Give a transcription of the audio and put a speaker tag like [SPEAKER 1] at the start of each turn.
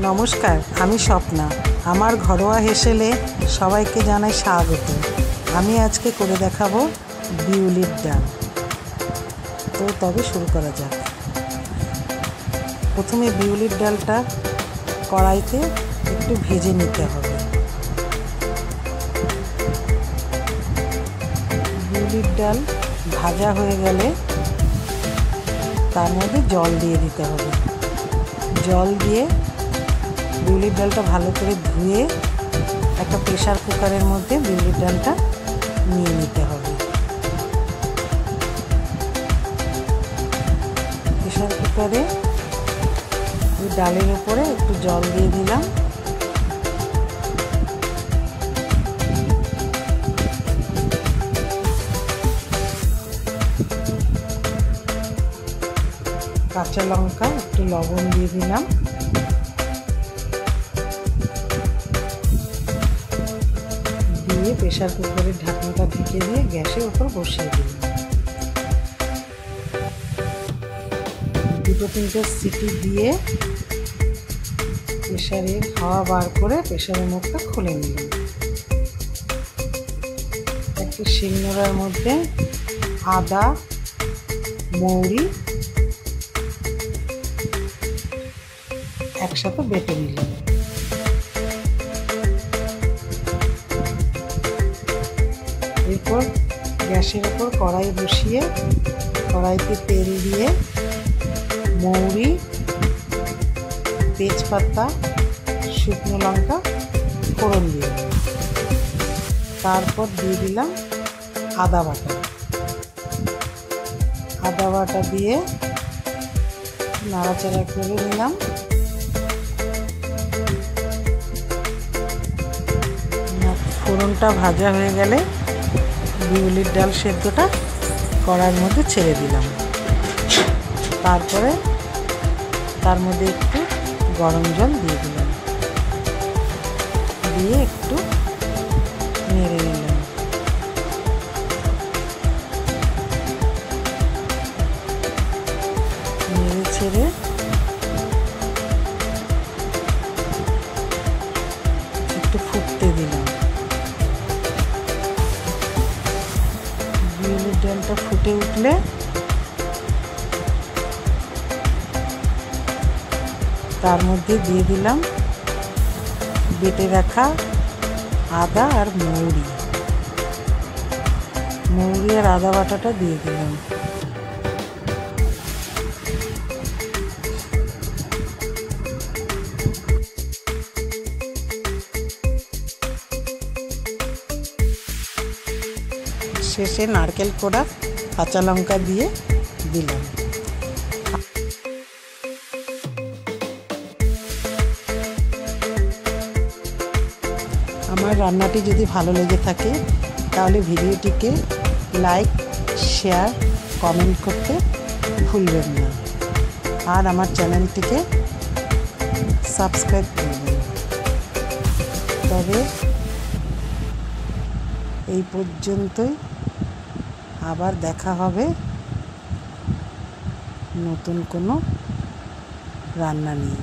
[SPEAKER 1] নমস্কার, আমি স্বপ্না। আমার ঘরোয়া হেসেলে সবাইকে জানাই স্বাগত। আমি আজকে করে দেখাবো বিউলির ডাল। তো তবে শুরু করা যাক। প্রথমে বিউলির ডালটা কড়াইতে একটু ভেজে নিতে হবে। বিউলির ডাল ভাজা হয়ে গেলে তার মধ্যে জল দিয়ে দিতে হবে। জল দিয়ে বিউলির ডালটা ভালো করে ধুয়ে একটা প্রেসার কুকারের মধ্যে বিউলির ডালটা নিয়ে নিতে হবে। প্রেসার কুকারে ওই ডালের উপরে একটু জল দিয়ে দিলাম। কাঁচা লঙ্কা, একটু লবণ দিয়ে দিলাম। দিয়ে প্রেসার কুকারের ঢাকনাটা ঢেকে দিয়ে গ্যাসের উপর বসিয়ে দিলাম। 2-3টে সিটি দিয়ে প্রেসারের হাওয়া বার করে প্রেসারের মুখটা খুলে নিলাম। একটা শিলনোড়ার মধ্যে আদা, মৌরি একসাথে বেটে নিলাম। এরপর গ্যাসের উপর কড়াই বসিয়ে কড়াইতে তেল দিয়ে মৌরি, তেজপাতা, শুকনো লঙ্কা ফোড়ন দিয়ে তারপর দিয়ে দিলাম আদা বাটা। আদা বাটা দিয়ে নাড়াচাড়া করে নিলাম। ফোড়নটা ভাজা হয়ে গেলে বিউলির ডাল সেদ্ধটা কড়াইয়ের মধ্যে ছেড়ে দিলাম। তারপরে তার মধ্যে একটু গরম জল দিয়ে দিলাম, দিয়ে একটু নেড়ে নিলাম। নেড়ে ছেড়ে একটু ফুটতে দিলাম। বিউলির ডালটা ফুটে উঠলে তার মধ্যে দিয়ে দিলাম বেটে রাখা আদা আর মৌরি। মৌরি আর আদা বাটাটা দিয়ে দিলাম। শেষে নারকেল কোড়া, কাঁচা লঙ্কা দিয়ে দিলাম। আমার রান্নাটি যদি ভালো লেগে থাকে তাহলে ভিডিওটিকে লাইক, শেয়ার, কমেন্ট করতে ভুলবেন না। আর আমার চ্যানেলটিকে সাবস্ক্রাইব করবেন। তবে এই পর্যন্তই, আবার দেখা হবে নতুন কোনো রান্না নিয়ে।